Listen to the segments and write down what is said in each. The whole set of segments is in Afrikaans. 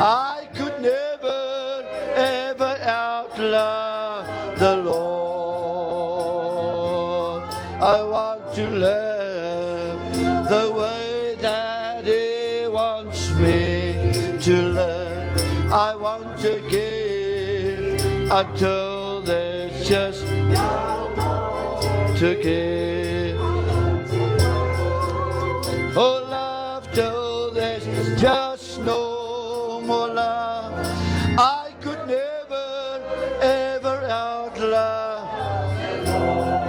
I could never, ever outlove the Lord. I want to live the way that He wants me to live. I want to give until there's just to give. Oh, love till there's just no more love. I could never, ever outlove.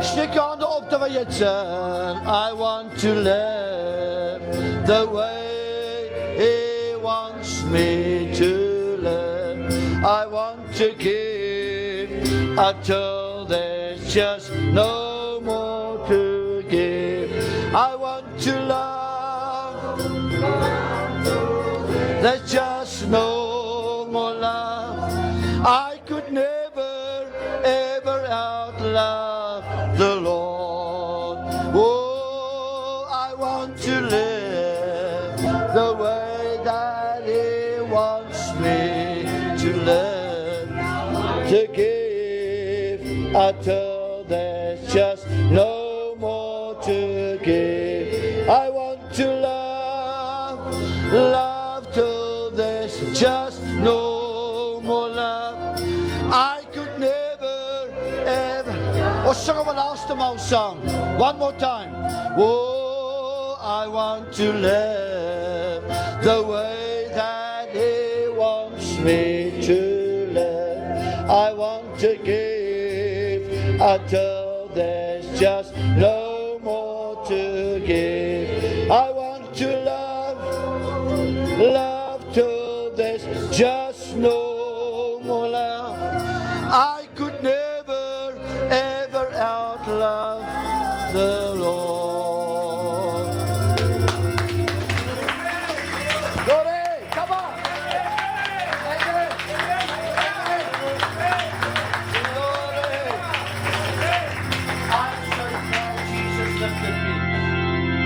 Steek je handen op terwijl je het zegt. I want to live the way He wants me to live. I want to give until there's just no more to give. I want to love. There's just no more love. I could never, ever outlove the Lord. Oh, I want to live the way that He wants me to live. To give until there's just no more to give. I want to love, love till there's just no more love. I could never, ever. Oh, sing our last amount song. One more time. Oh, I want to live the way that He wants me to live. I want to give until there's just no more to give. I want to love, love till there's just no more love. I could never, ever outlove the Lord. Glory, come on.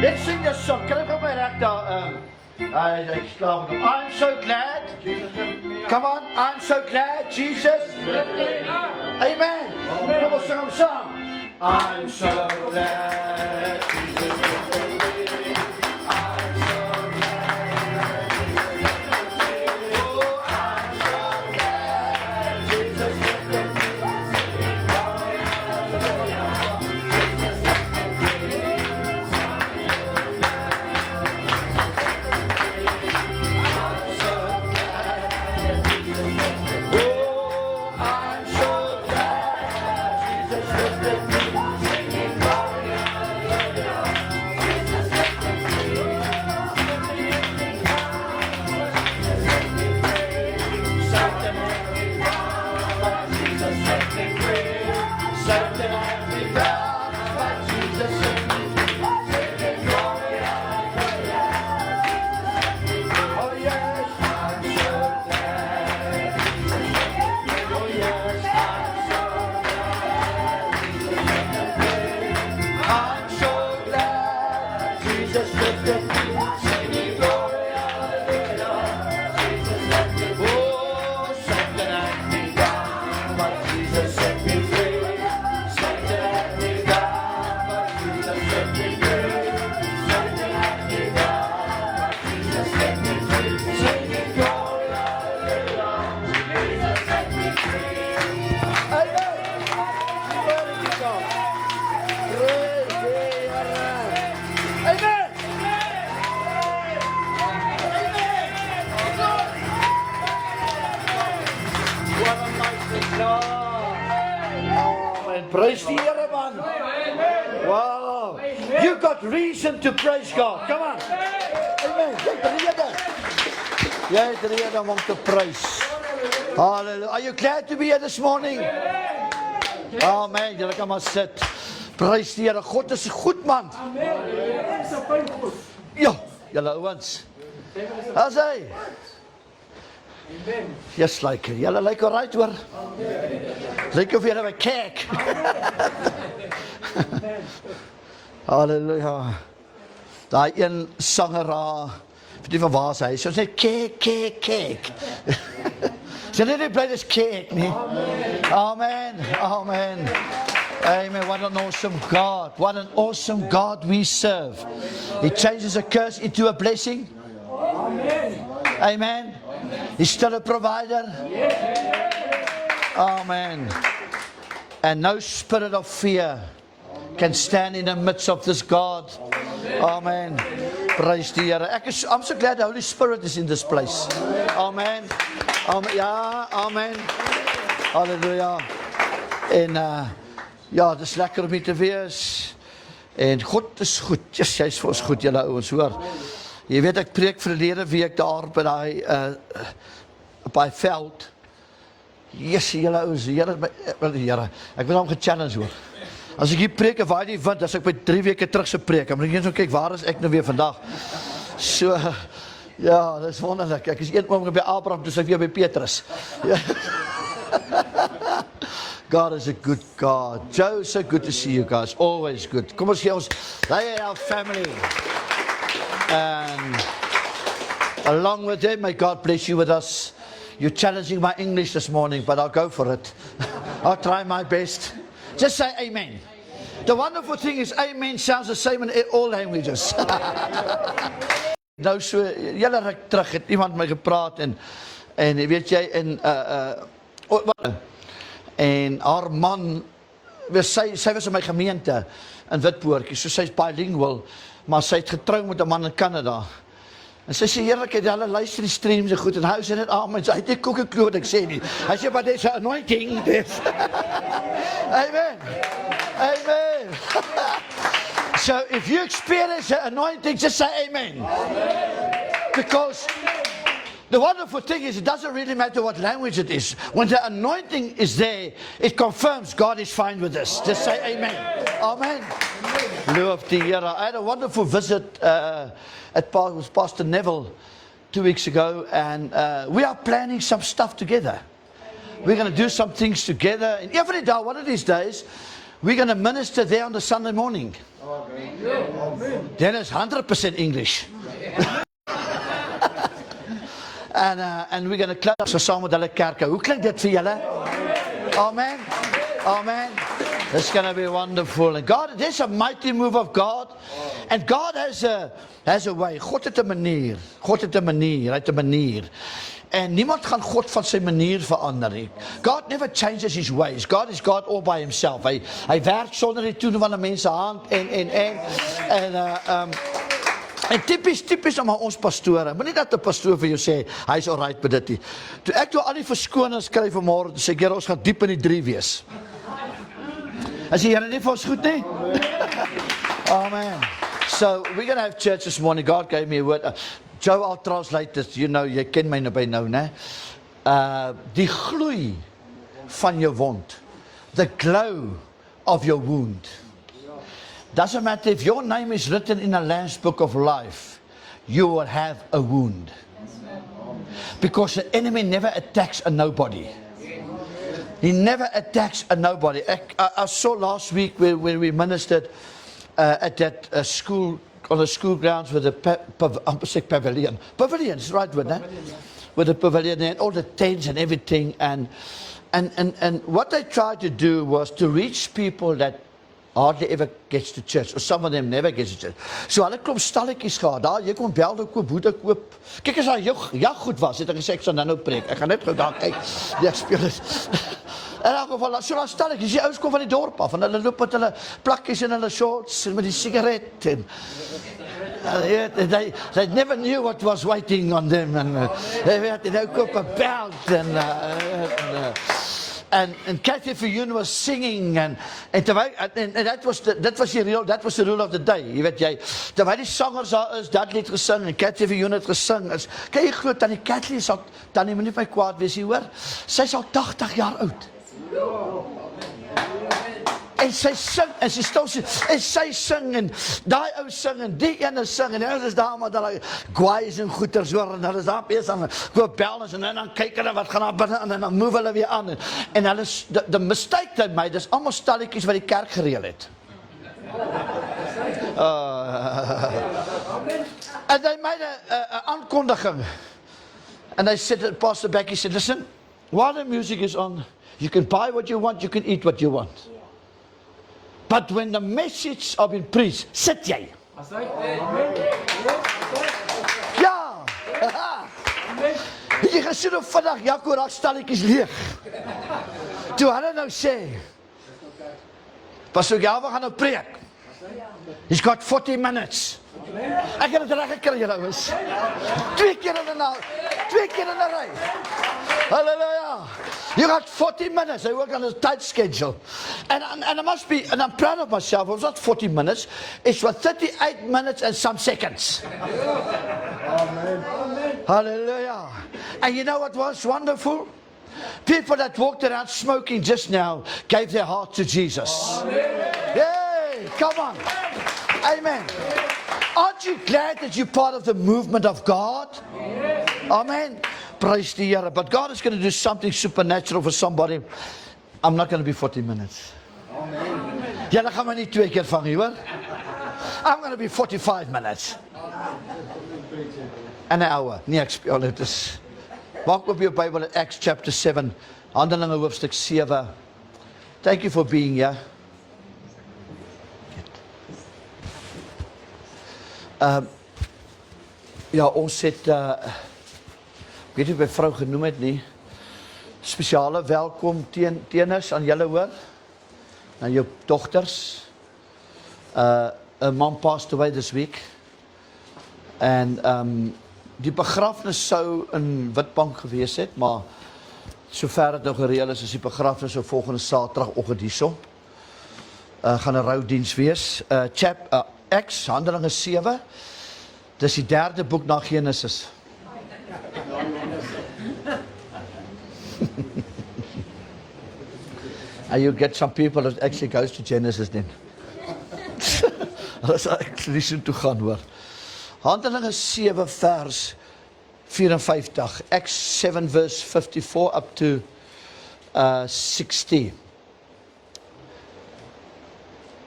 Let's sing this song. Can I come back after? I'm so glad. Come on, I'm so glad, Jesus. Amen. Come on, sing a song. I'm so glad, Jesus. I'm so glad. Oh, I'm so glad, Jesus. Praise the Here, man. Wow. You got reason to praise God. Come on. Amen. Jy het rede om te praise. Hallelujah. Are you glad to be here this morning? Amen. Julle kan maar sit. Praise die Here. God is goed, man. Ja, julle ouens. As hy. Yes, like it. Julle lyk alright hoor. Lyk of julle 'n kerk. Halleluja. Daai een sanger die van waar sy, so sê, cake. Sy net nie bly dis cake, nie. Amen. Amen. What an awesome God. What an awesome God we serve. He changes a curse into a blessing. Amen. He's still a provider. Amen. And no spirit of fear can stand in the midst of this God. Amen. Praise the Here. I'm so glad the Holy Spirit is in this place. Amen. Ja, amen. Halleluja. En ja, dis lekker om hier te wees. En God is goed. Yes, hy is vir ons goed, julle ouens, hoor. Jy weet, ek preek verlede week daar by die veld. Yes, julle ouens, Here, ek wil hom gechallenge, hoor. As ek hier preek, en waai die wind, as ek by 3 weke terug se preek, dan moet ek eens kyk, waar is ek nou weer vandag? So, ja, dit is wonderlik. Ek is een oomlik by Abraham, dus ek weer by Petrus. Ja. God is a good God. Joe, so good to see you guys. Always good. Kom ons gee ons, they are our family. And along with them, may God bless you with us. You're challenging my English this morning, but I'll go for it. I'll try my best. Just say amen. The wonderful thing is, amen sounds the same in all languages. Nou so, julle ruk terug, het iemand my gepraat en weet jy, en haar man, sy was in my gemeente in Witpoortjie, so sy is bilingual, maar sy het getrou met 'n man in Canada. En sy sê, Heerlik, het hulle luister die streams en goed, en hy sê net, amen, sy het nie koekenkloot, ek sê nie. Hy sê, but there's an anointing, this. Amen. Amen. So, if you experience an anointing, just say amen. Because the wonderful thing is, it doesn't really matter what language it is. When the anointing is there, it confirms God is fine with us. Just say amen. Amen. Loof die Here. I had a wonderful visit with Pastor Neville 2 weeks ago, and we are planning some stuff together. We're going to do some things together. And every day, one of these days, we're going to minister there on the Sunday morning. Then it's 100% English. And we're going to clap so saam met hulle kerke. Hoe klink dit vir julle? Amen. Amen. It's going to be wonderful. And God, there's a mighty move of God. And God has a way. God het 'n manier. God het 'n manier. Hy het 'n manier. En niemand gaan God van sy manier verander nie. God never changes his ways. God is God all by himself. Hy werk sonder die toedoen van 'n mens se hand en typies om ons pastore. Moenie dat 'n pastoor vir jou sê hy's alright met dit nie. Toe ek al die verskonings kry vanmôre, sê ek, Here, ons gaan diep in die 3 wees. As die Here nie vir ons goed nie. Amen. So we're going to have church this morning. God gave me a word. Joe, I'll translate this. You know, jy ken my nou by nou, né? Die gloei van jou wond. The glow of your wound. Doesn't matter if your name is written in the Lamb's Book of Life, you will have a wound. Because the enemy never attacks a nobody. He never attacks a nobody. I saw last week when we ministered at that school, on the school grounds with the pavilion. Pavilion is the right word, with the pavilion and all the tents and everything. And what they tried to do was to reach people that hardly ever gets to church, or some of them never gets to church. So hulle klomp stalletjies gehad, daar, jy kon belde koop, hoede koop. Kyk as daar jag goed was, het ek gesê, ek sal nou preek. Ek gaan net gou daar kyk, die ek speel het. In elk geval, so daar stalletjies, die ouens kom van die dorp af, en hulle loop met hulle plakkies en hulle shorts, en met die sigaret, en they never knew what was waiting on them, en they werd nou koop 'n belt, and Kathy Fioun was singing, and that was the rule of the day. Jy weet jy, terwyl die sangers daar is, dat lied gesing, en Kathy Fioun het gesing, kan jy glo, tannie Kathy sal, tannie moet nie my kwaad wees hier, hoor, sy is al 80 jaar oud. En sy sing, en sy stil sing, en sy sing, en die ou sing, en die ene sing, en hulle is daar met hulle guais en goeters hoor, en hulle is daar bezig, en koop bellens, en dan kyk hulle wat gaan daar binnen, en dan move hulle weer aan, en hulle, the mistake they made, is allemaal stalletjies wat die kerk gereel het. And they made a aankondiging. And they said, Pastor Becky said, listen, while the music is on, you can buy what you want, you can eat what you want. But when the message has been preached, sit jy. Ja. Het jy gesien op vandag, Jaco raak stalletjies leeg. Toe hulle nou sê, Pastor Jawa gaan nou preek. He's got 40 minutes. Ek het dit reg gekry, julle ouens. 2 keer in 'n ry. Hallelujah. You got 40 minutes. I work on a tight schedule. And I must be, and I'm proud of myself, it was not 40 minutes. It's for 38 minutes and some seconds. Amen. Hallelujah. And you know what was wonderful? People that walked around smoking just now gave their heart to Jesus. Yay! Come on. Amen. Aren't you glad that you're part of the movement of God? Amen. Praise the Lord. But God is going to do something supernatural for somebody. I'm not going to be 40 minutes. Amen. Julle gaan my nie 2 keer vang, hoor. I'm going to be 45 minutes. An hour. Nee, ek speel dit is. Maak op jou Bybel in Acts chapter 7, Handelinge hoofstuk 7. Thank you for being here. Ja, ons het weet nie of my vrou genoem het nie, spesiale welkom teenoor aan julle, hoor, aan jou dogters. A mom passed away this week, en die begrafnis sou in Witbank gewees het, maar sover het nou gereël is die begrafnis sou volgende Saterdagoggend hierso. Gaan 'n roudiens wees. Acts, Handelinge 7, dis die 3de boek na Genesis. And you get some people that actually goes to Genesis then. Hulle sal actually so toe gaan, hoor. Handelinge 7 vers 54. Acts 7 verse 54 up to 60.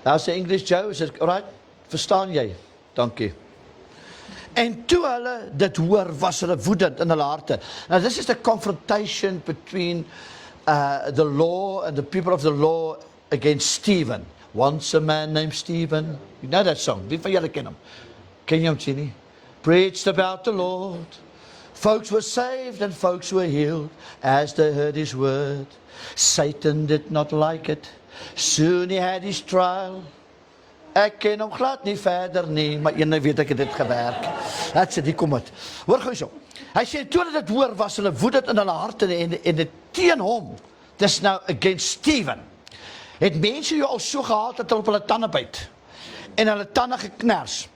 How's the English, Joe? Is it alright? Verstaan jy? Dankie. En toe hulle dit hoor, was hulle woedend in hulle harte. Now this is the confrontation between the law and the people of the law against Stephen. Once a man named Stephen. You know that song? Wie van julle ken hom? Ken jy hom, Chini? Preached about the Lord. Folks were saved and folks were healed as they heard his word. Satan did not like it. Soon he had his trial. Ek ken hom glad nie verder nie, maar ene weet ek het dit gewerk. Dat sê, die kom het. Hoor gou so. Hy sê, toe hulle dit hoor, was hulle woedend in hulle harte en dit teen hom. Dis nou against Stephen. Het mense jou al so gehaat dat hulle op hulle tande byt. En hulle tande geknars.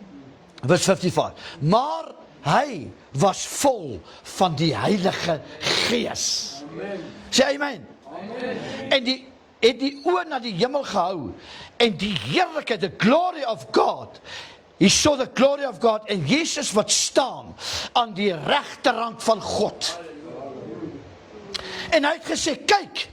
Vers 55. Maar hy was vol van die Heilige Gees. Amen. Sê amen. Amen. En het die oë na die hemel gehou en die heerlikheid, the glory of God. He saw the glory of God en Jesus wat staan aan die regterhand van God. En hy het gesê, kyk,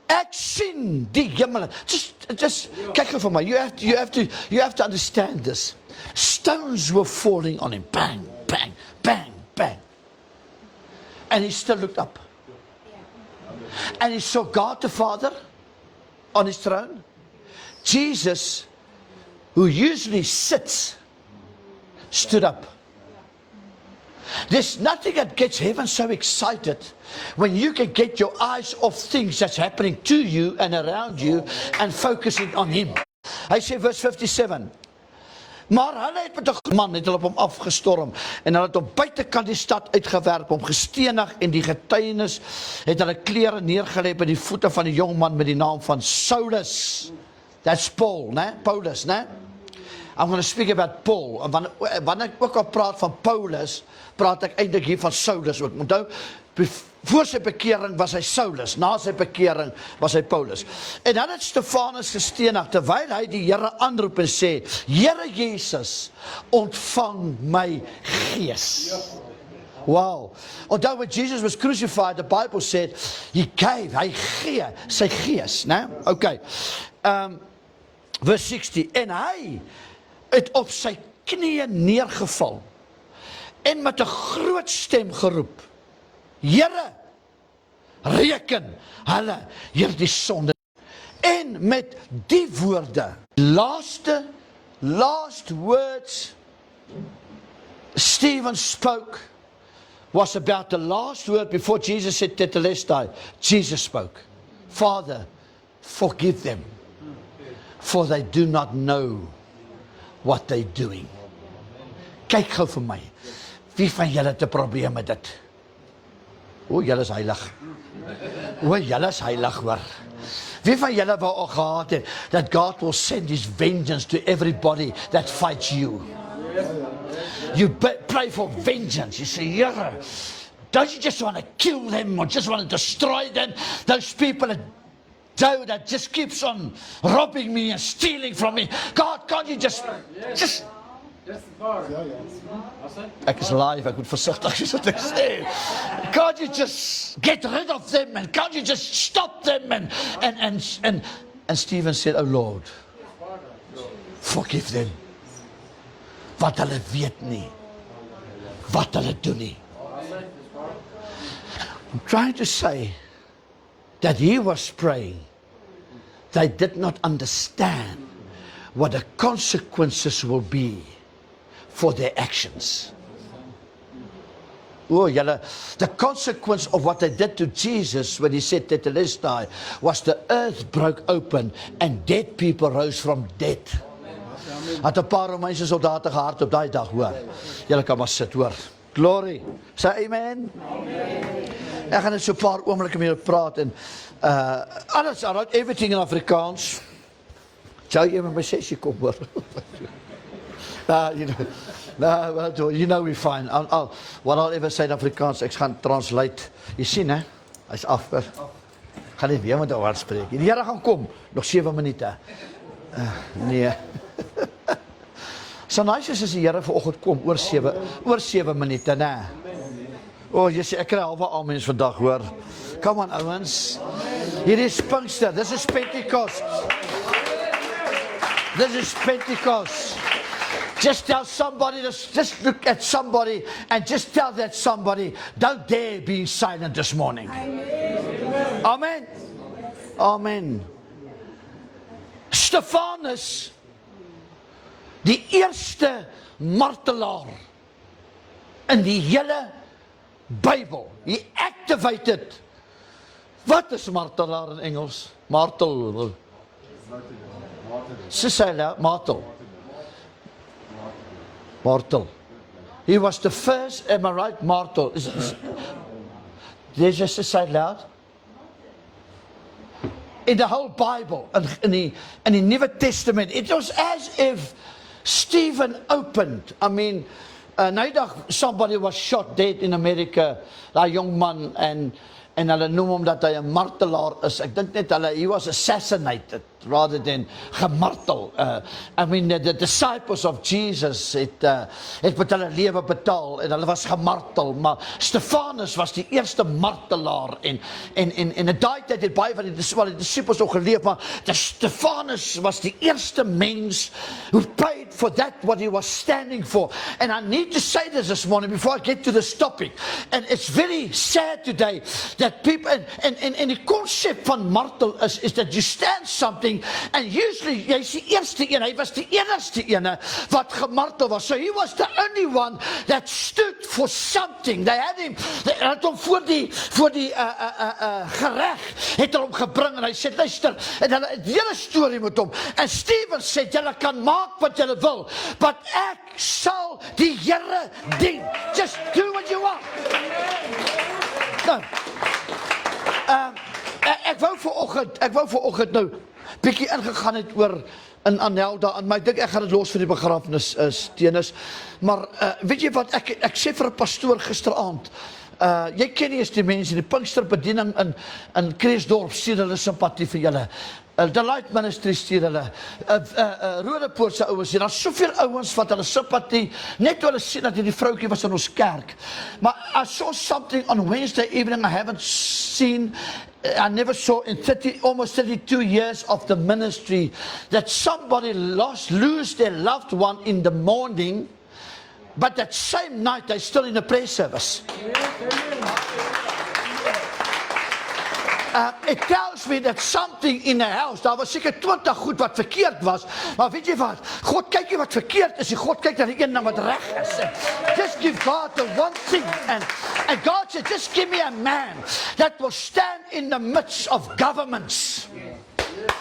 ek sien die hemel. Just kyk gou vir my. You have to understand this. Stones were falling on him. Bang, bang, bang, bang. And he still looked up. And he saw God the Father on his throne. Jesus, who usually sits, stood up. There's nothing that gets heaven so excited when you can get your eyes off things that's happening to you and around you and focusing on him. Hy sê vers 57. Maar hulle het met 'n man het hulle op hom afgestorm en hulle het hom buitekant die stad uitgewerp, hom gestenig en die getuienis het hulle klere neergelê by die voete van die jong man met die naam van Saulus. That's Paul, né? Paulus, né? I'm going to speak about Paul. En wanneer ek ook al praat van Paulus, praat ek eintlik hier van Saulus ook. Onthou, voor sy bekering was hy Saulus, na sy bekering was hy Paulus. En dan het Stefanus gestenig, terwyl hy die Here aanroep en sê, Here Jesus, ontvang my gees. Wow. Onthou, when Jesus was crucified, the Bible said, hy gee sy gees, né? Okay. Verse 60, en hy het op sy knieë neergeval en met 'n groot stem geroep, Here, reken hulle hierdie sonde. En met die woorde, last words Stephen spoke was about the last word before Jesus said Tetelestai. Jesus spoke, Father, forgive them, for they do not know what they're doing. Kyk gou vir my, wie van julle het 'n probleem met dit? O, julle is heilig. O, julle is heilig, hoor. Wie van julle wou al gehad het, that God will send his vengeance to everybody that fights you? You pray for vengeance. You say, Here, don't you just want to kill them or just want to destroy them? Those people that just keeps on robbing me and stealing from me. God, can't you just ek is live, ek moet versigtig wees wat ek sê. Can't you just get rid of them and can't you just stop them? And Stephen said, Oh Lord, forgive them. Wat hulle weet nie, wat hulle doen nie. I'm trying to say that he was praying. They did not understand what the consequences will be for their actions. Oh, julle, the consequence of what they did to Jesus when he said Tetelestai was the earth broke open and dead people rose from dead. Had 'n paar Romeinse soldate gehard op daai dag, hoor. Julle kan maar sit, hoor. Glory. Say amen. Ek gaan net so 'n paar oomblikke met julle praat en alles, I wrote everything in Afrikaans. Jou jy met my sessie kom, hoor. You know we're fine. What I'll ever say in Afrikaans, ek gaan translate. Jy sien, hè? Hy's af. Gaan nie weer met hom spreek. Die Here gaan kom, nog 7 minute. Nee. So nice as die Here vanoggend kom oor 7 minute, né? O, jy sê ek kry halwe amens vandag, hoor. Come on, ouens. Hier is Pinkster. This is Pentecost. This is Pentecost. Just tell somebody, just look at somebody and just tell that somebody, don't dare be silent this morning. Amen. Amen. Stefanus, die eerste martelaar in die hele Bybel. He activated. Wat is martelaar in Engels? Martel. Martel. Martel. He was the first, am I right? Martel. Did you just say it loud? In the whole Bible, in the New Testament, it was as if Stephen opened. I mean, nydag somebody was shot dead in America, a young man, and hulle noem hom dat hy 'n martelaar is. Ek dink net he was assassinated rather than gemartel. I mean, the disciples of Jesus het met hulle lewe betaal en hulle was gemartel, maar Stefanus was die eerste martelaar en daai tyd het baie van die disciples ook geleef, maar Stefanus was die eerste mens who paid for that what he was standing for. And I need to say this morning before I get to this topic, and it's very sad today that people, en die konsep van martel is that you stand something, and usually, jy is die eerste een, hy was die enigste ene wat gemartel was. So he was the only one that stood for something. They had him, het hom voor die gereg, het hom gebring, en hy sê, luister, en hulle het hele storie met hom, en Stephen sê, julle kan maak wat julle wil, but ek sal die Here dien. Just do what you want. Nou, ek wou vanoggend nou bietjie ingegaan het oor in Anelda, maar ek dink ek gaan dit los vir die begrafnis Tenus. Maar weet jy wat, ek sê vir 'n pastoor gisteraand, jy ken nie eens die mense, die Pinksterbediening in Kreersdorp stuur hulle simpatie vir julle. The Light Ministry stuur hulle, Rodepoort se ouens, daar's soveel ouens wat hulle simpatie, net toe hulle sien dat hierdie vroukie was in ons kerk. Maar I saw something on Wednesday evening I never saw in almost 32 years of the ministry, that somebody lose their loved one in the morning But that same night, they're still in the prayer service. It tells me that something in the house, daar was seker 20 goed wat verkeerd was, maar weet jy wat, God kyk nie wat verkeerd is, God kyk na die een wat reg is. Just give God the one thing, and God said, just give me a man that will stand in the midst of governments.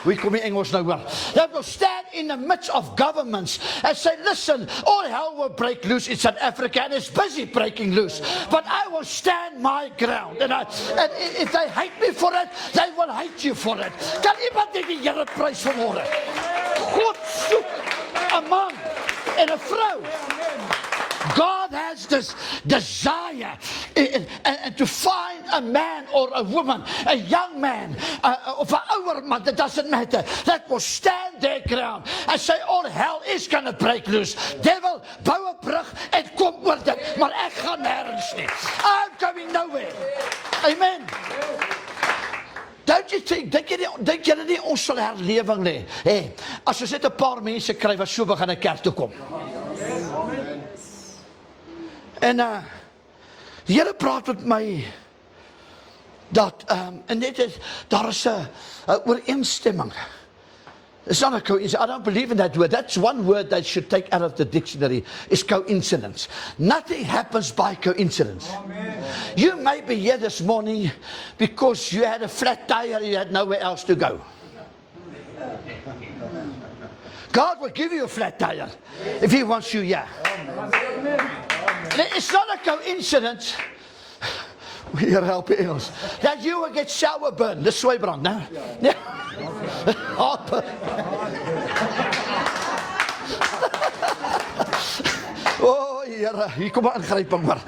We kom in Engels nou hoor. That will stand in the midst of governments and say, listen, all hell will break loose in South Africa, and it's busy breaking loose. But I will stand my ground. And if they hate me for it, they will hate you for it. Kan iemand net die Here prys vanmôre? God soek 'n man en 'n vrou. God has this desire and to find a man or a woman, a young man, of an ouer man, that doesn't matter, that will stand their ground and say, all hell is going to break loose. Devil, bou 'n brug en kom oor dit, maar ek gaan nêrens nie. I'm going nowhere. Amen. Don't you think, dink jy nie ons sal herlewing lê? Hey, as ons net 'n paar mense kry wat so begin 'n kerk toe kom. En die Here praat met my dat en dit is, daar is 'n ooreenstemming. It's not a coincidence. I don't believe in that word. That's one word that should take out of the dictionary. Is coincidence. Nothing happens by coincidence. Amen. You may be here this morning because you had a flat tire, you had nowhere else to go. God will give you a flat tire if He wants you here. Amen. It's not a coincidence. We are helping Engels. That you will get shower burn. Dis swybrand, né? Ja. Oh, Here, hier kom 'n ingryping maar.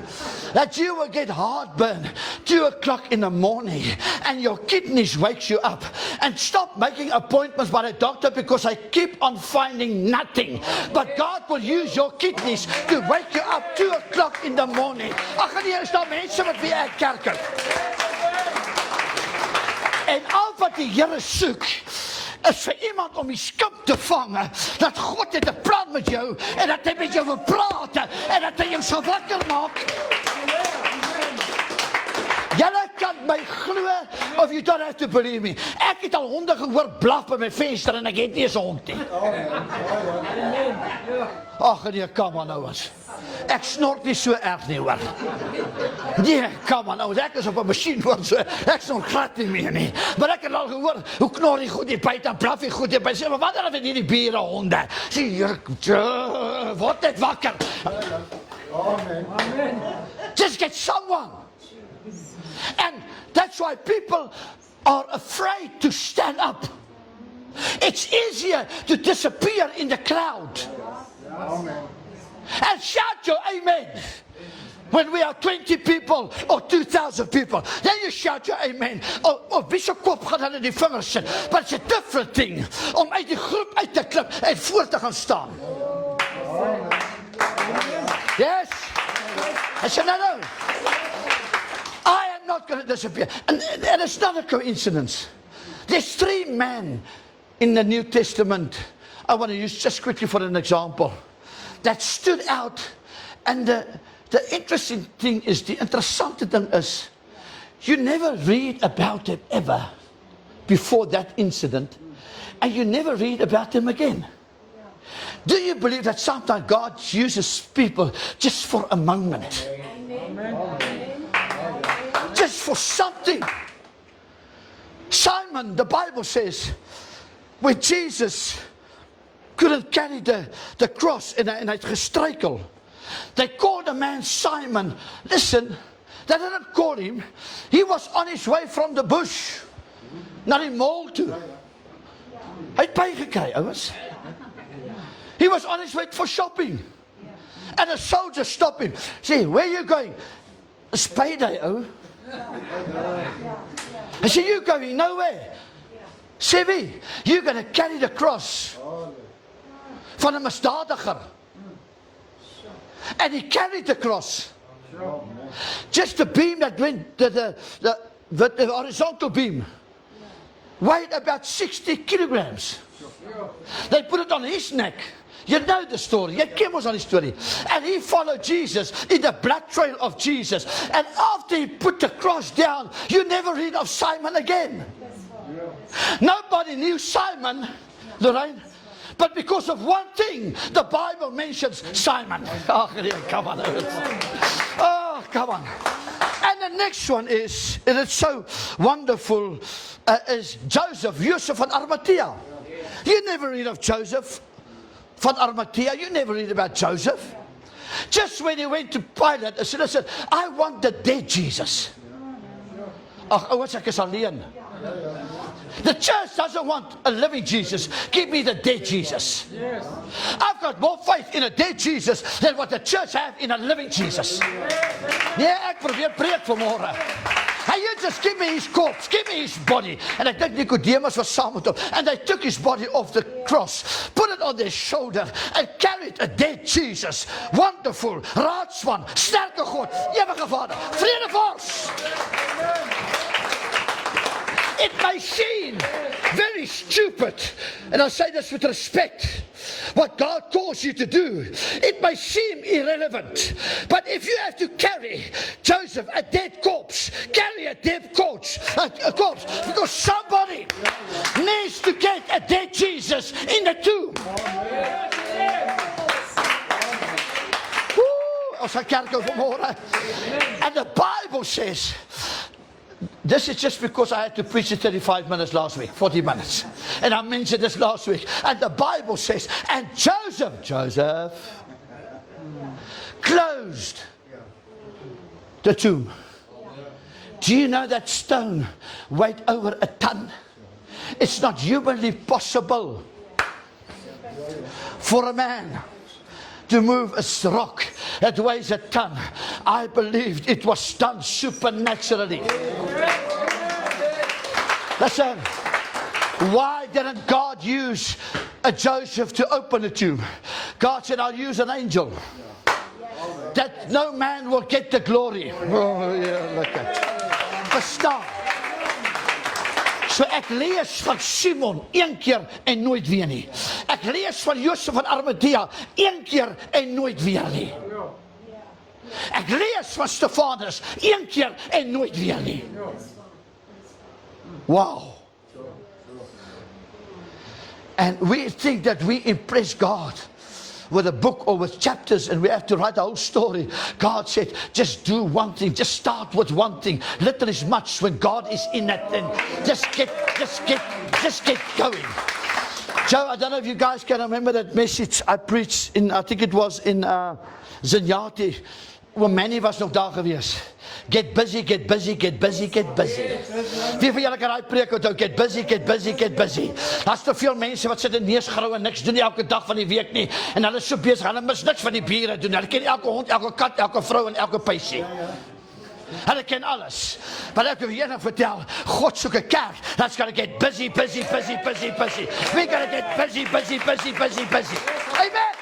That you will get heartburn 2 o'clock in the morning and your kidneys wakes you up, and stop making appointments by the doctor because I keep on finding nothing. But God will use your kidneys to wake you up 2 o'clock in the morning. Ag nee, is daar mense wat wie ek kerk het. En al wat die Here soek is vir iemand om die skip te vang, dat God het 'n plan met jou, en dat hy met jou wil praat, en dat hy jou sal wakker maak. Julle kan my glo, of you don't have to believe me. Ek het al honde gehoor blaf by my venster, en ek het nie eens 'n hond nie. Ag nee, kom aan nou eens. Ek snort nie so erg nie hoor. Nee, kom aan nou, ek is op 'n masjien hoor, so ek snort glad nie meer nie. Maar ek het al gehoor, hoe knor die goed die byt, en blaf die goed die byt. Sê, maar wat dan met hierdie bure honde? Sê, Here, word net wakker. Amen. Just get someone. And that's why people are afraid to stand up. It's easier to disappear in the crowd. Amen. And shout your amen. When we are 20 people or 2,000 people, then you shout your amen. Or Bishop Kop gaan dan in die vingers sit. But it's a different thing om uit die groep uit te klip en voor te gaan staan. Yes. I said, no. I am not going to disappear. And it's not a coincidence. There's 3 men in the New Testament, I want to use just quickly for an example, that stood out. And the interesting thing is, the interessante ding is, you never read about them ever before that incident, and you never read about them again. Do you believe that sometimes God uses people just for a moment? Amen. Just for something. Simon, the Bible says, when Jesus couldn't carry the cross and hy het gestruikel, they called the man Simon. Listen, they didn't call him. He was on his way from the bush na die mall toe. Hy het bygekry, ouens. He was on his way for shopping. And a soldier stopped him. Say, where are you going? It's payday, oh. I said, you going nowhere. Sê, you're going to carry the cross van 'n misdadiger. And he carried the cross. Just the beam that went, the horizontal beam. weighed about 60 kilograms. They put it on his neck. You know the story. You came on the story. And he followed Jesus in the blood trail of Jesus. And after he put the cross down, you never read of Simon again. Nobody knew Simon, Lorraine. But because of one thing, the Bible mentions Simon. Oh, come on. Oh, come on. And the next one is, and it's so wonderful, is Joseph van Arimathea. You never read of Joseph van Arimathea. You never read about Joseph. Just when he went to Pilate, and said, I want the dead Jesus. Oh, what's that? Alleen. The church doesn't want a living Jesus. Give me the dead Jesus. Yes. I've got more faith in a dead Jesus than what the church have in a living Jesus. Yeah, ek probeer preek vanmôre. And you just give me his corpse, give me his body. And I think Nicodemus was saam met hom. And they took his body off the cross, put it on their shoulder, and carried a dead Jesus. Wonderful, raadsman, sterke God, ewige Vader, vredevors. It may seem very stupid, and I say this with respect, what God calls you to do. It may seem irrelevant, but if you have to carry Joseph, a dead corpse, carry a dead corpse, because somebody needs to get a dead Jesus in the tomb. And the Bible says, this is just because I had to preach it 35 minutes last week, 40 minutes. And I mentioned this last week. And the Bible says, and Joseph closed the tomb. Do you know that stone weighed over a ton? It's not humanly possible for a man to move a rock that weighs a ton. I believed it was done supernaturally. Listen, why didn't God use a Joseph to open the tomb? God said, I'll use an angel. That no man will get the glory. Oh, yeah, look at. Verstaan. So ek lees van Simon een keer en nooit weer nie. Ek lees van Josef van Arimathea een keer en nooit weer nie. Ek lees van Stefanus een keer en nooit weer nie. Wow. And we think that we impress God with a book or with chapters, and we have to write the whole story. God said, just do one thing, just start with one thing. Little is much when God is in it, and just get going. Joe, I don't know if you guys can remember that message I preached in, I think it was in Zinyati, waar Manny was nog daar gewees. Get busy, get busy, get busy, get busy. Wie van julle kan daai preek onthou? Get busy, get busy, get busy. Daar's te veel mense wat sit in neusgrou en niks doen elke dag van die week nie. En hulle is so besig, hulle mis niks van die bure doen. Hulle ken elke hond, elke kat, elke vrou en elke peisie. Hulle ken alles. Maar ek wil julle vertel, God soek 'n kerk. That's gotta get busy, busy, busy, busy, busy. We gotta get busy, busy, busy, busy, busy. Amen.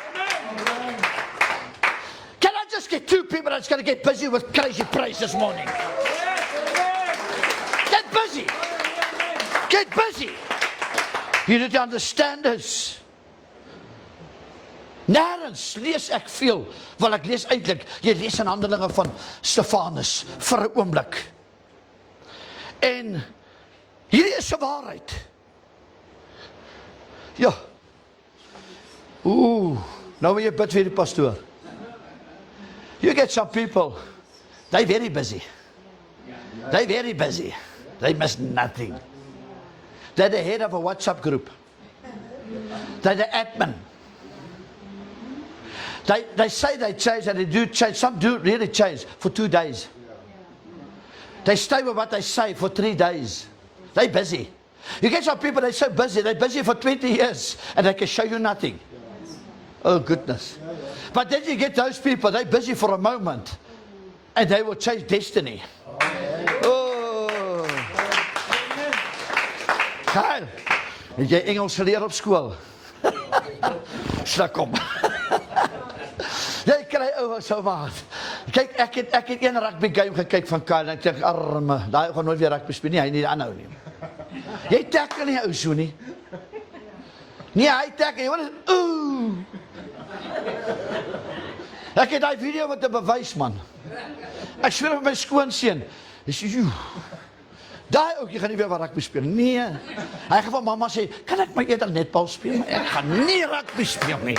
Just get two people that's going to get busy with crazy praise this morning. Get busy. Get busy. You need to understand this. Nergens lees ek veel, want ek lees eintlik, jy lees in Handelinge van Stefanus vir 'n oomblik. En hierdie is 'n waarheid. Ja. Nou wil jy bid vir die pastoor. You get some people, they're very busy. They're very busy. They miss nothing. They're the head of a WhatsApp group. They're the admin. They say they change, and they do change. Some do really change for 2 days. They stay with what they say for 3 days. They're busy. You get some people, they're so busy. They're busy for 20 years, and they can show you nothing. Oh, goodness. But then you get those people, they're busy for a moment, and they will change destiny. Oh. Kyle, het jy Engels geleer op skool? Sluk om. Jy kry ouwe so maat. Kyk, ek het een rugby game gekyk van Kyle, en ek dink, arme, daai gaan nooit weer rugby speel nie, hy nie aanhou nie. Jy tackle nie ou so nie. Nee, hy tackle, jy hoor, ooh. Ek het die video wat te bewys, man. Ek sweer met my skoonseun. Hy sê, joe. Daai ouetjie gaan nie weer wat rugby speel. Nee. Hy gaan van mamma sê, kan ek my eerder netbal speel? Maar ek gaan nie rugby speel nie.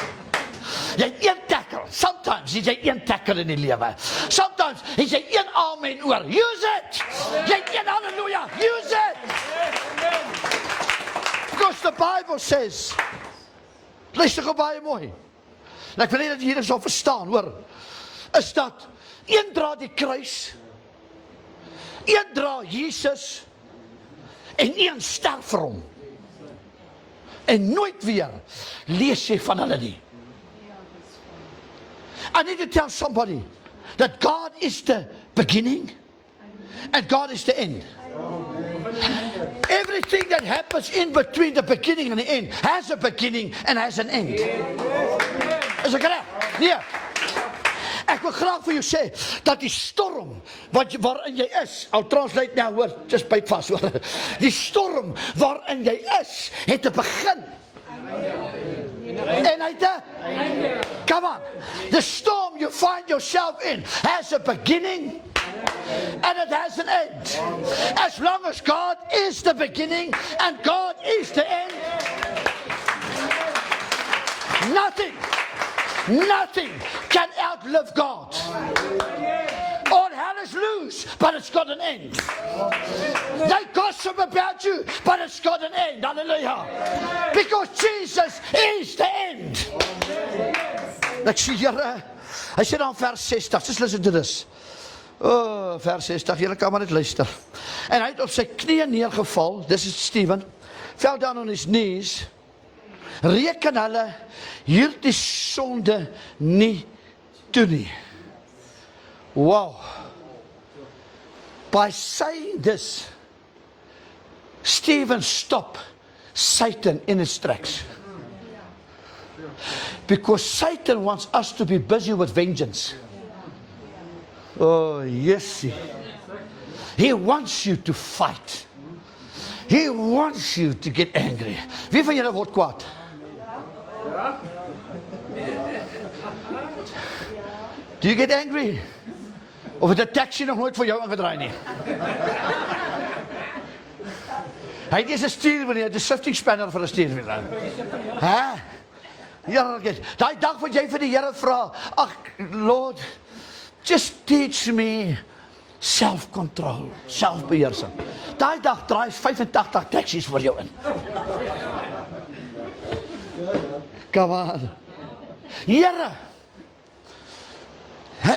Jy het een tackle. Sometimes is jy een tackle in die lewe. Sometimes is jy een amen oor. Use it. Jy het een halleluja. Use it. Because the Bible says, luister gou baie mooi. En ek wil nie dat jy dit sal verstaan, hoor. Is dat, een dra die kruis, een dra Jesus, en een sterf vir hom. En nooit weer lees jy van hulle nie. I need to tell somebody that God is the beginning and God is the end. Everything that happens in between the beginning and the end has a beginning and has an end. Is ek reg? Nee. Ek wil graag vir jou sê dat die storm waarin jy is, I'll translate now, hoor, just byt vas, hoor. Die storm waarin jy is, het 'n begin. En hy het come on. The storm you find yourself in has a beginning and it has an end. As long as God is the beginning and God is the end, nothing can outlive God. All hell is loose, but it's got an end. They gossip about you, but it's got an end. Hallelujah. Because Jesus is the end. Ek sê, Here, hy sê dan vers 60, just listen to this. Oh, vers 60, julle kan maar net luister. En hy het op sy knieën neergeval, this is Stephen, fell down on his knees, reken hulle hierdie sonde nie toe nie. Wow. By saying this, Stephen stopped Satan in his tracks. Because Satan wants us to be busy with vengeance. Oh, yes. He wants you to fight. He wants you to get angry. Wie van julle word kwaad? Do you get angry? Of het 'n taxi nog nooit vir jou aangedraai nie? Hy het eers 'n stuurwiel, hy het 'n shifting spanner vir 'n stuurwiel. Hæ? Ja, daai dag wat jy vir die Here vra, ag Lord, just teach me self-control, selfbeheersing. Daai dag draai 85 taxi's vir jou in. Come on. Here,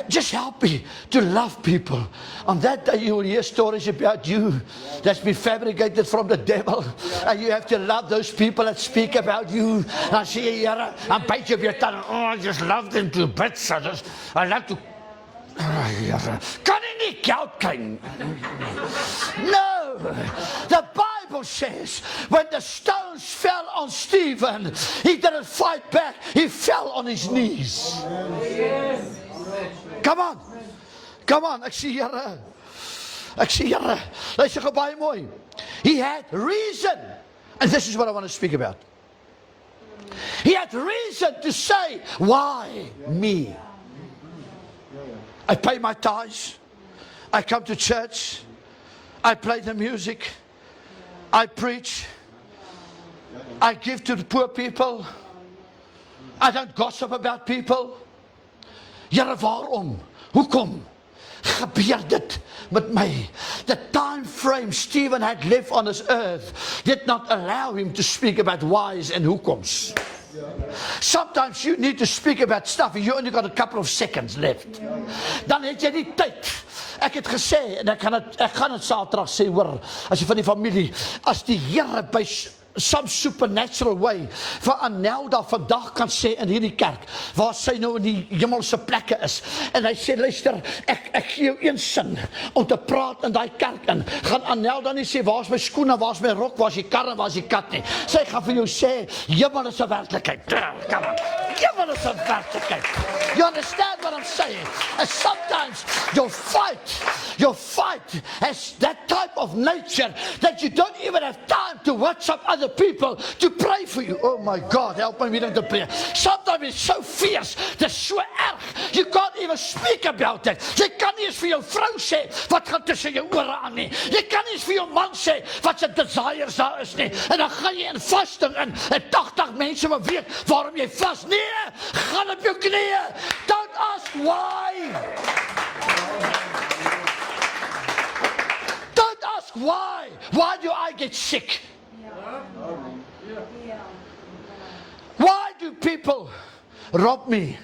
just help me to love people. On that day you will hear stories about you that's been fabricated from the devil. And you have to love those people that speak about you. En sê jy, Here, en byt jy op jou tand. Oh, I just love them to bits. I love to... Here, kan jy nie geld kry? No. The Bible says, when the stones fell on Stephen, he didn't fight back. He fell on his knees. Come on. Come on. Ek sê, Here. Luister gou baie mooi. He had reason. And this is what I want to speak about. He had reason to say, why me? I pay my tithes. I come to church. I play the music. I preach. I give to the poor people. I don't gossip about people. Here, waarom? Hoekom gebeur dit met my? The time frame Stephen had lived on this earth did not allow him to speak about whys and hoekoms. Sometimes you need to speak about stuff and you only got a couple of seconds left. Dan het jy nie tyd. Ek het gesê, en ek gaan het Saterdag sê, hoor, as jy van die familie, as die Here by some supernatural way vir Anelda vandag kan sê in hierdie kerk, waar sy nou in die hemelse plekke is, en hy sê, luister, ek gee jou een sin om te praat in die kerk in, gaan Anelda nie sê, waar is my skoene, waar is my rok, waar is die kar en waar is die kat nie, sy gaan vir jou sê, hemel is 'n werklikheid. Come on. given us a vertical. You understand what I'm saying? And sometimes your fight has that type of nature that you don't even have time to watch up other people to pray for you. Oh my God, help me with the prayer. Sometimes it's so fierce, that's so erg. You can't even speak about it. Jy kan nie eens vir jou vrou sê wat gaan tussen jou ore aan nie. Jy kan nie eens vir jou man sê wat sy desires daar is nie. En dan gaan jy in vasting in en 80 mense wat weet waarom jy vas. Nee, gaan op jou knieë. Don't ask why. Don't ask why. Why do I get sick? Why do people rob me?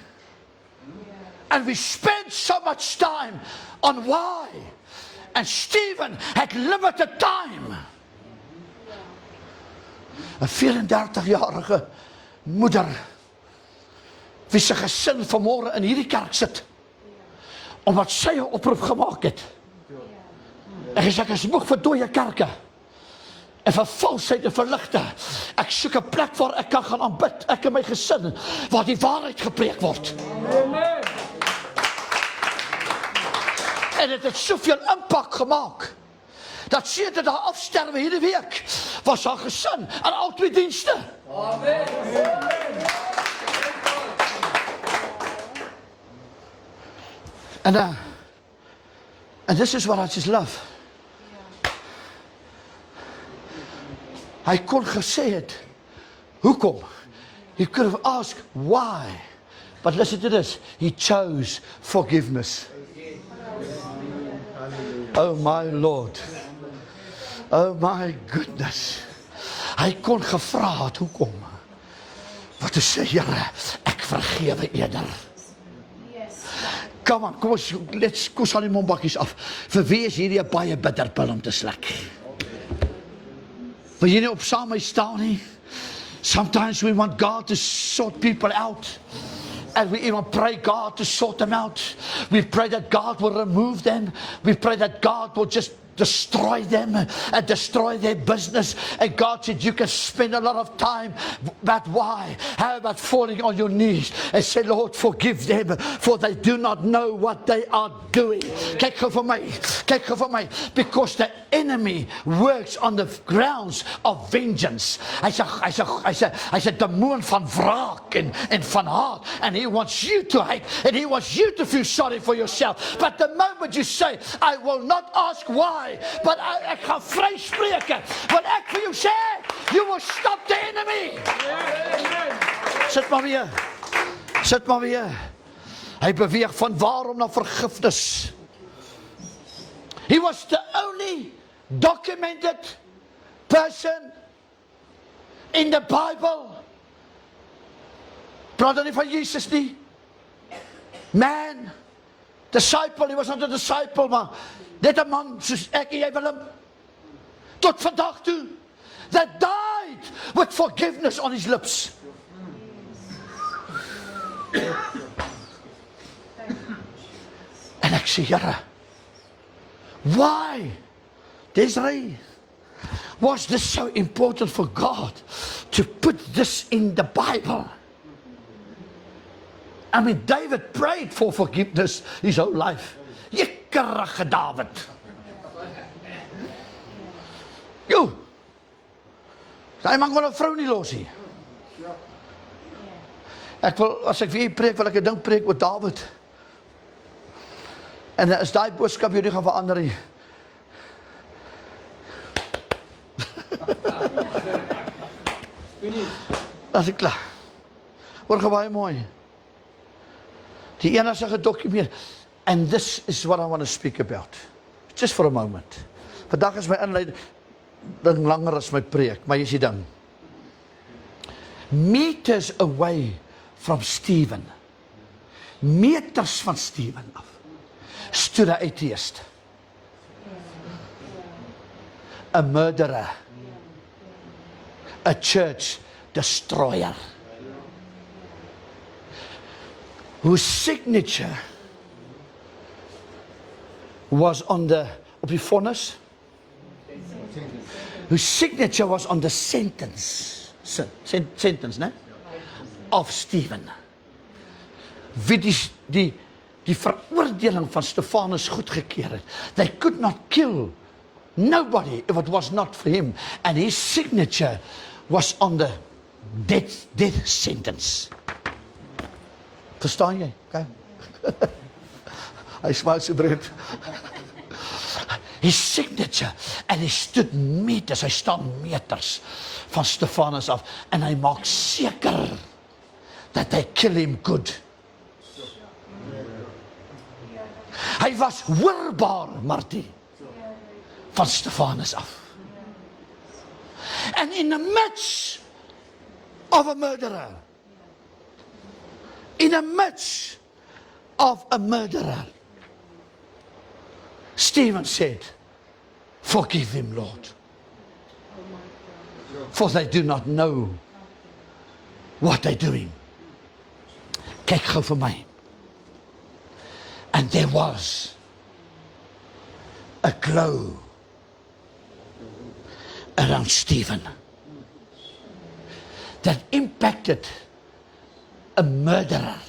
And we spend so much time on why. And Stephen had limited time. 'n 34-jarige moeder wie se gesin vanmôre in hierdie kerk sit omdat sy 'n oproep gemaak het. En gesê ek is moeg vir dooie kerke en vir valsheid en verligte. Ek soek 'n plek waar ek kan gaan aanbid, ek en my gesin, waar die waarheid gepreek word. En het het soveel impak gemaak dat sedert haar afsterwe hierdie week was haar gesin aan al 2 dienste. Amen. And this is what I just love. Hy kon gesê het, hoekom? He could have asked why. But listen to this, he chose forgiveness. Oh my Lord. Oh my goodness. Hy kon gevra het, hoekom? Wat te sê, Here, ek vergewe eerder. Come on, kom ons sal die mondbakkies af. Vir wie is hierdie 'n baie bitter pil om te sluk? Wil jy nie op saam my staan nie? Sometimes we want God to sort people out. And we even pray God to sort them out. We pray that God will remove them. We pray that God will just destroy them and destroy their business. And God said you can spend a lot of time, but why? How about falling on your knees and say, Lord, forgive them, for they do not know what they are doing. Kyk gou vir my, because the enemy works on the grounds of vengeance. Hy sê demoon van wraak en van haat, and he wants you to hate, and he wants you to feel sorry for yourself. But the moment you say, I will not ask why, but ek gaan vryspreke, want ek vir jou sê, you will stop the enemy. Sit maar weer. Hy beweeg van waarom na vergifnis. He was the only documented person in the Bible. Praat dan nie van Jesus nie. Man, disciple, he was not a disciple, maar net 'n man soos ek en jy Willem, tot vandag toe, that died with forgiveness on his lips. En ek sê, Here, why, Desiree, was this so important for God to put this in the Bible? I mean, David prayed for forgiveness his whole life. Jekkerige David. Jo, hy mag wel 'n vrou nie los nie. Ek wil, as ek weer preek, wil ek 'n ding preek oor David. En is daai boodskap jou nie gaan verander nie. Dat is klaar. Hoor gou baie mooi. Die enige gedokumenteer. And this is what I want to speak about. Just for a moment. Vandag is my inleiding langer as my preek, maar jy sien dan. Meters away from Stephen. Meters van Stephen af. Stood an atheist. A murderer. A church destroyer. Whose signature was on the, op die vonnis, whose signature was on the sentence, ne? Of Stephen. wie die veroordeling van Stefanus goedgekeur het. They could not kill nobody if it was not for him. And his signature was on the death sentence. Verstaan jy? Okay. Hy smaak so breed. His signature, and hy stood meters, hy staan meters van Stefanus af, en hy maak seker that they kill him good. Hy was hoorbaar, Martie, van Stefanus af. And in the midst of a murderer, in the midst of a murderer, Stephen said, forgive them, Lord, for they do not know what they're doing. Kyk gou vir my. And there was a glow around Stephen that impacted a murderer.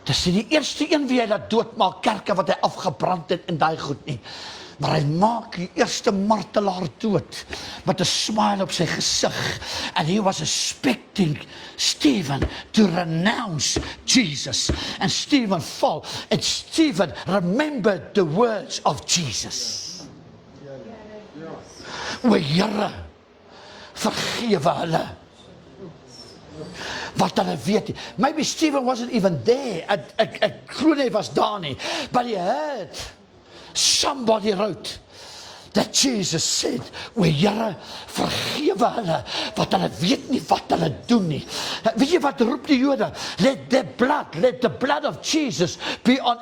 Dis die eerste een wie hy laat doodmaak, kerke wat hy afgebrand het en daai goed nie. Maar hy maak die eerste martelaar dood met 'n smile op sy gesig. And he was expecting Stephen to renounce Jesus. And Stephen fall. And Stephen remembered the words of Jesus. O Here, vergewe hulle wat hulle weet nie. Maybe Stephen wasn't even there. Ek glo nie was daar nie. But he heard somebody wrote that Jesus said, o Here, vergewe hulle, wat hulle weet nie wat hulle doen nie. Weet jy wat roep die Jode? Let the blood of Jesus be on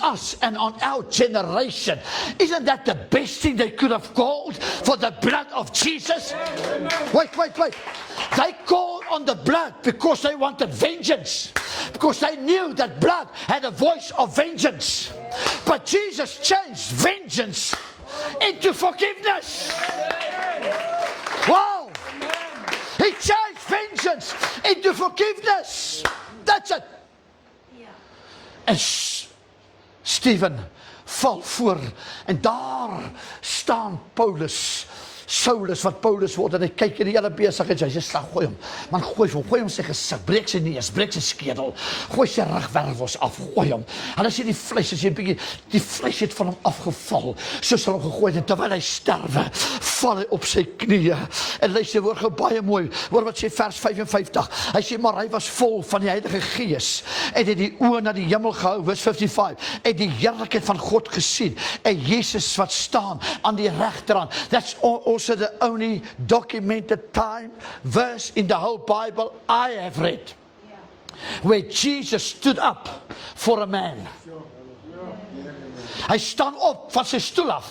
us and on our generation. Isn't that the best thing they could have called for the blood of Jesus? Wait. They called on the blood because they wanted vengeance. Because they knew that blood had a voice of vengeance. But Jesus changed vengeance into forgiveness. Wow! He changed vengeance into forgiveness. That's it. En Stephen val voor en daar staan Saulus wat Paulus word, en hy kyk in die hele besigheid, hy sê, gooi hom, man, gooi hom sy gesig, breek sy neus, breek sy skedel, gooi sy rugwervels af, gooi hom. Hulle sê die vleis, die vleis het van hom afgeval, soos hulle hom gegooi het, en terwyl hy sterwe, val hy op sy knieë, en luister, hoor gou baie mooi, hoor wat sê vers 55, hy sê, maar hy was vol van die Heilige Gees, en het die oë na die hemel gehou, vers 55, en die heerlikheid van God gesien, en Jesus wat staan aan die regterhand. That's also the only documented time verse in the whole Bible I have read, where Jesus stood up for a man. Hy staan op van sy stoel af.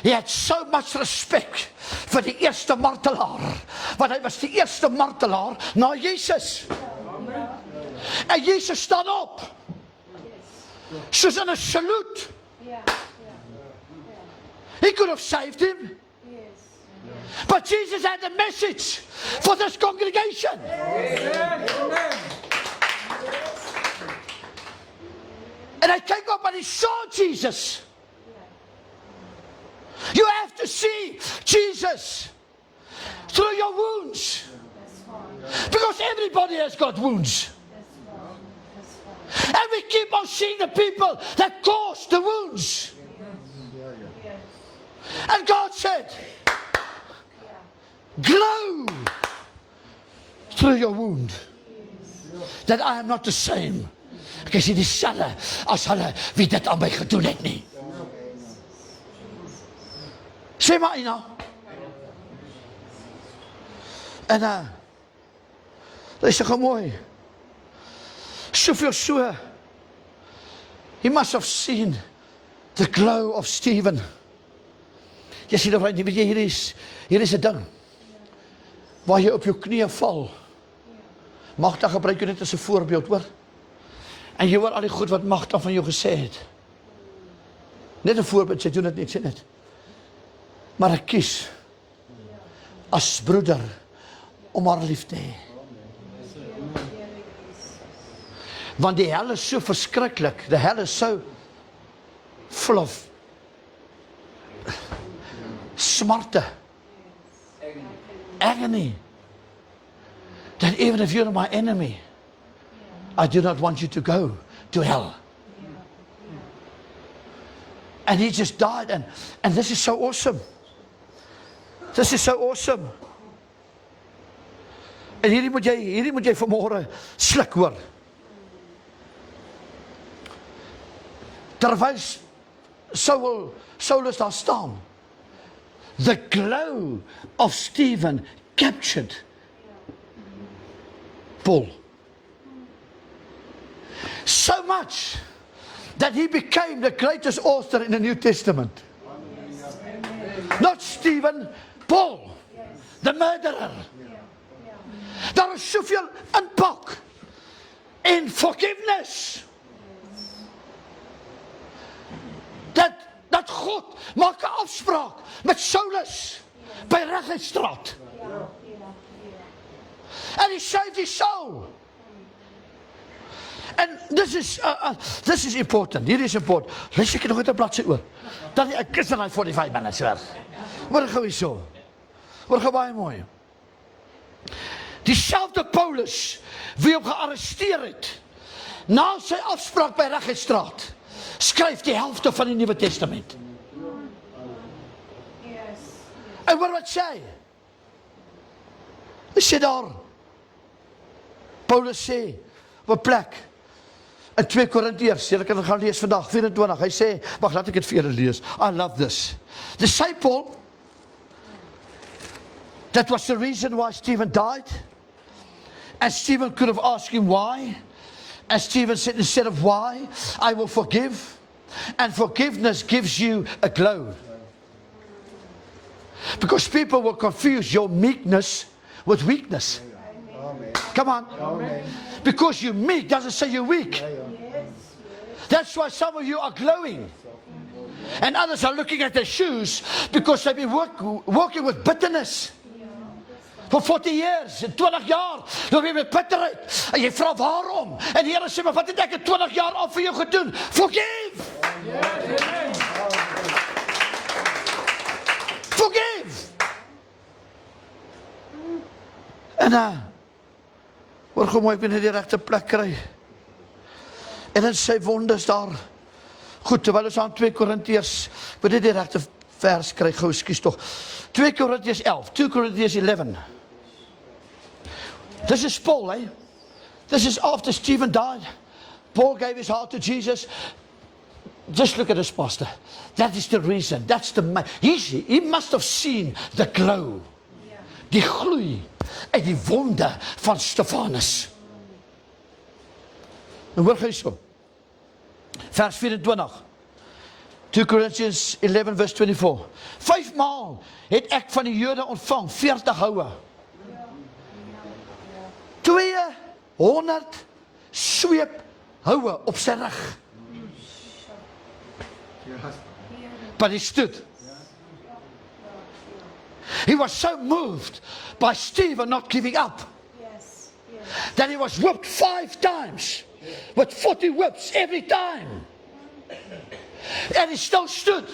He had so much respect vir die eerste martelaar, want hy was die eerste martelaar na Jesus. En Jesus staan op, soos in 'n salute. He could have saved him. But Jesus had a message for this congregation. And I came up and he saw Jesus. You have to see Jesus through your wounds. Because everybody has got wounds. And we keep on seeing the people that caused the wounds. And God said, glow through your wound, that I am not the same. Ek is nie dieselfde as hulle wie dit aan my gedoen het nie. Sê maar Ina. En luister gou mooi. Soveel so. He must have seen the glow of Stephen. Jy sien of hy nie, weet jy, hier is 'n ding. Waar jy op jou knieë val. Magda gebruik jy net as 'n voorbeeld, hoor. En jy hoor al die goed wat Magda van jou gesê het. Net 'n voorbeeld, sy doen dit net, sê net. Maar ek kies as broeder om haar lief te hê. Want die hel is so verskriklik. The hell is so full of smarte, agony, that even if you're my enemy, I do not want you to go to hell. And he just died, and this is so awesome. This is so awesome. En hierdie moet jy vanmôre sluk hoor. Terwyl Saulus daar staan, the glow of Stephen captured Paul. So much that he became the greatest author in the New Testament. Not Stephen, Paul, the murderer. Daar is soveel impak en forgiveness. Dat God maak 'n afspraak met Saulus by Reggestraat. And he saved his soul. And this is important. Hier is important. Lees ek nog net 'n bladsy oor. Dan ek kies dan 45 minutes hoor. Hoor gou hierso. Hoor gou baie mooi. Dieselfde Paulus wie hom gearresteer het na sy afspraak by Reggestraat, skryf die helfte van die Nuwe Testament. En hoor wat sê? Hy sê daar, Paulus sê op 'n plek in 2 Korintiërs, julle kan dit gaan lees vandag 24. Hy sê, wag, laat ek dit vir julle lees. I love this. The disciple, that was the reason why Stephen died. And Stephen could have asked him why. And Stephen said, instead of why, I will forgive. And forgiveness gives you a glow. Because people will confuse your meekness with weakness. Amen. Come on. Amen. Because you're meek doesn't say you're weak. That's why some of you are glowing. And others are looking at their shoes because they've been walking with bitterness. For 40 years, 20 jaar, dan weer met bitterheid. En jy vra waarom? En die Here sê, maar wat het ek in 20 jaar al vir jou gedoen? Forgive! Forgive! En hoor gou mooi, ek moet net die regte plek kry. En dan sy wondes daar. Goed, terwyl ons aan 2 Korintiërs, ek moet net die regte vers kry, gou, ekskuus tog. 2 Korintiërs 11, 2 Korintiërs 11. This is Paul, eh? This is after Stephen died. Paul gave his heart to Jesus. Just look at this, pastor. That is the reason. That's the he must have seen the glow. Die gloei en die wonde van Stefanus. En hoor gou so. Vers 24. 2 Corinthians 11 verse 24. 5 maal het ek van die Jode ontvang 40 houe. 200 sweep houe op sy rug. But he stood. He was so moved by Stephen not giving up that he was whipped 5 times with 40 whips every time. And he still stood.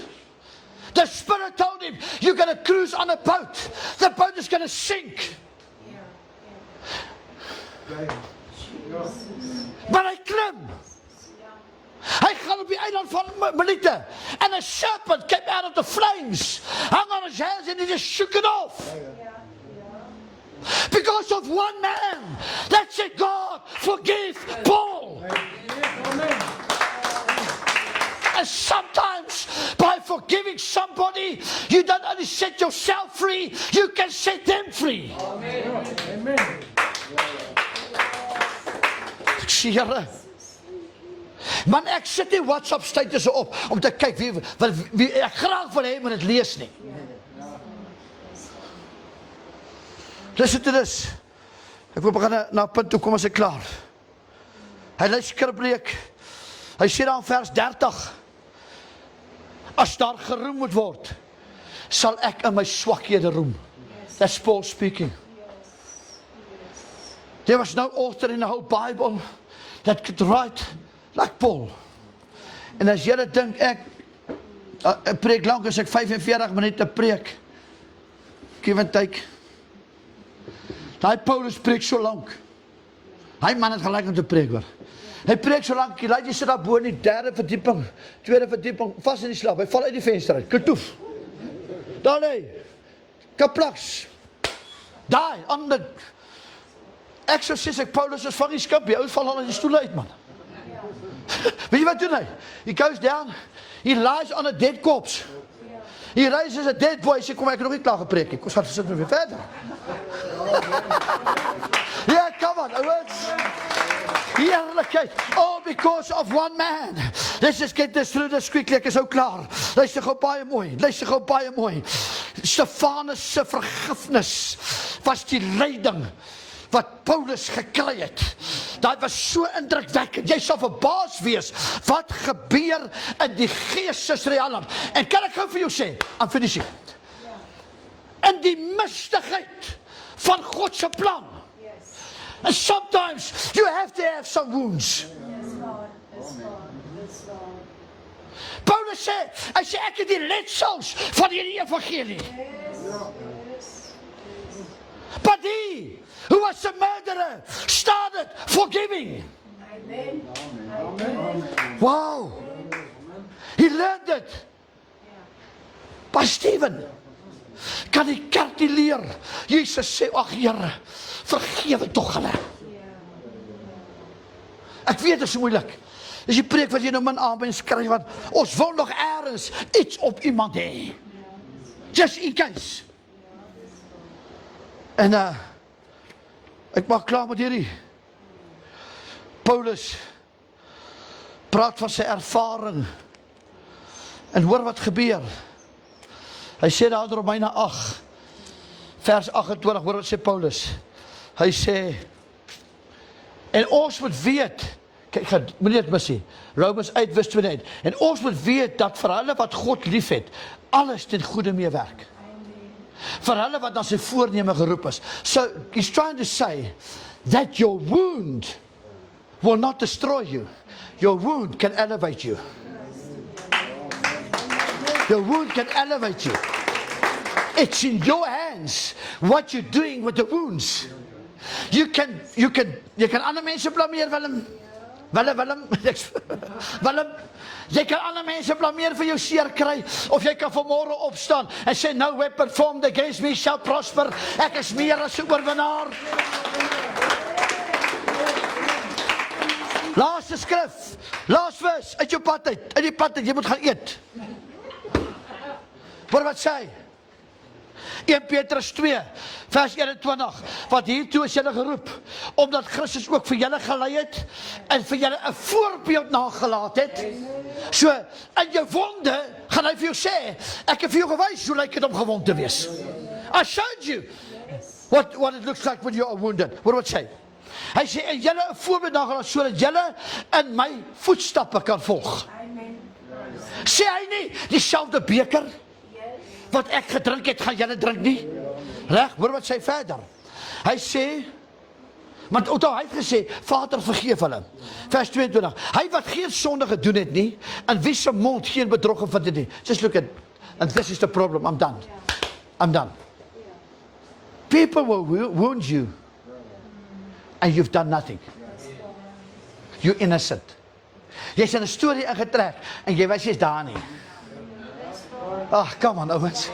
The Spirit told him, you're going to cruise on a boat. The boat is going to sink. Maar hy klim. Hy gaan op die eiland van Melite. And a serpent came out of the flames, hung on his hands, and he just shook it off. Because of one man that said, God, forgive Paul. And sometimes by forgiving somebody, you don't only set yourself free, you can set them free. Amen. Ek sê, Here, man, ek sit die WhatsApp status op om te kyk wie ek graag wil hê moet dit lees nie. Listen to this. Ek wil begin na 'n punt toe kom as ek klaar. Hy lees skrifbreek. Hy sê dan vers 30. As daar geroem moet word, sal ek in my swakhede roem. That's Paul speaking. There was no author in the whole Bible that could write like Paul. En as julle dink ek preek lank as ek 45 minute preek, give and take. Daai Paulus preek so lank. Hy man het gelyk om te preek hoor. Hy preek so lank, hy laat jy sit daar bo in die 3de verdieping, 2de verdieping, vas in die slaap. Hy val uit die venster uit. Katoef. Daar lê. Kaplaks. Daai ander. Ek sou sê ek Paulus is van die skip, die ou val al in die stoel uit man. Weet jy wat doen hy? He goes down, he lies on a dead corpse. He raises a dead boy, sê kom ek nog nie klaar gepreek nie. Kom ons gaan sit weer verder. Yeah, come on, ouens. Heerlikheid, all because of one man. Let's just get this through this quickly, ek is ook klaar. Luister gou baie mooi. Stefanus se vergifnis was die leiding wat Paulus gekry het. Dit was so indrukwekkend. Jy sal verbaas wees wat gebeur in die geestesriem. En kan ek gou vir jou sê, I'm finishing. In die mistigheid van God se plan. And sometimes you have to have some wounds. Paulus sê, hy sê ek het die letsels van hierdie evangelie. But he who was a murderer started forgiving. Amen. Wow. He learned it. By Stephen. Kan die kerk nie leer? Jesus sê, ag Here, vergewe tog hulle. Ek weet dit is moeilik. Dis die preek wat jy nou min aanwens kry, want ons wil nog ergens iets op iemand hê. Just in case. En ek maak klaar met hierdie. Paulus praat van sy ervaring. En hoor wat gebeur. Hy sê daar in Romeine 8, vers 28, hoor wat sê Paulus. Hy sê, en ons moet weet, kyk, moet nie dit mis nie, Romans 8 vers 28, en ons moet weet dat vir hulle wat God lief het, alles ten goeie meewerk. Vir hulle wat na sy voorneme geroep is. So, he's trying to say, that your wound will not destroy you. Your wound can elevate you. Your wound can elevate you. It's in your hands what you're doing with the wounds. You can ander mense blameer, Willem. Jy kan ander mense blameer vir jou seer kry, of jy kan vanmôre opstaan en sê, no weapon formed against me shall prosper. Ek is meer as 'n oorwinnaar. Laaste skrif, laaste vers, uit jou pad uit, uit die pad uit, jy moet gaan eet. Hoor wat sê hy? 1 Petrus 2, vers 21, want hiertoe is julle geroep, omdat Christus ook vir julle gelei het, en vir julle 'n voorbeeld nagelaat het. So, in jou wonde, gaan hy vir jou sê, ek het vir jou gewys, hoe lyk het om gewond te wees. I showed you what it looks like when you are wounded. Hoor wat sê? Hy sê, en julle 'n voorbeeld nagelaat, sodat julle in my voetstappe kan volg. Sê hy nie, dieselfde beker, wat ek gedrink het, gaan julle drink nie. Reg, hoor wat sê verder. Hy sê, want onthou hy het gesê, Vader vergeef hulle. Vers 22, hy wat geen sonde gedoen het nie, en wie se mond geen bedrog gevind het nie. Just look at, and this is the problem, I'm done. People will wound you, and you've done nothing. You're innocent. Jy's in 'n storie ingetrek, en jy weet jy's daar nie. Come on, ouens.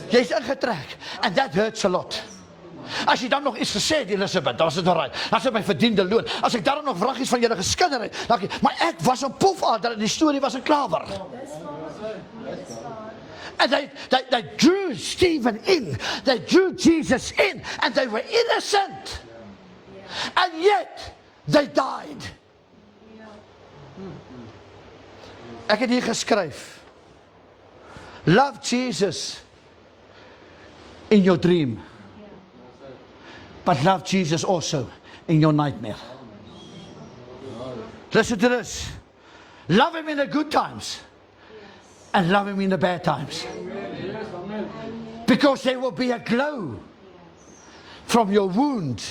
Jy's ingetrek, and that hurts a lot. As jy dan nog iets gesê het, Elisabeth, dan was dit alright. Dan is my verdiende loon. As ek daarom nog vragies van julle geskinder het, dan maar ek was 'n pofader en die storie was 'n klawer. And they drew Stephen in, they drew Jesus in, and they were innocent. And yet, they died. Ek het hier geskryf, love Jesus in your dream, but love Jesus also in your nightmare. Listen to this. Love him in the good times and love him in the bad times. Because there will be a glow from your wound.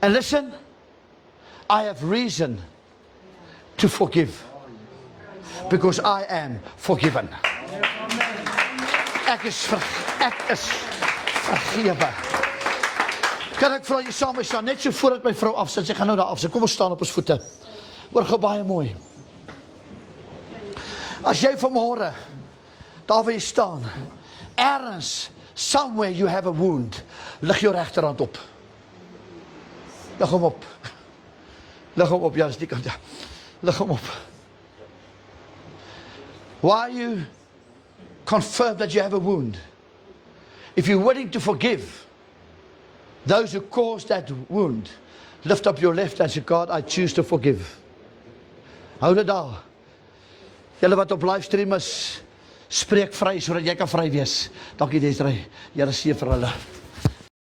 And listen, I have reason to forgive. Because I am forgiven. Ek is vergewe. Kan ek vra jy saam met staan, net so voordat my vrou afsit, sy gaan nou daar afsit, kom ons staan op ons voete. Hoor gou baie mooi. As jy vanmôre, daar waar jy staan, ergens, somewhere you have a wound, lig jou regterhand op. Lig hom op. Lig hom op, ja, dis die kant, ja. Lig hom op. Why you confirm that you have a wound? If you're willing to forgive those who caused that wound, lift up your left hand and say, God, I choose to forgive. Hou dit daar. Julle wat op livestream is, spreek vry sodat jy kan vry wees. Dankie Desiree. Here seën vir hulle.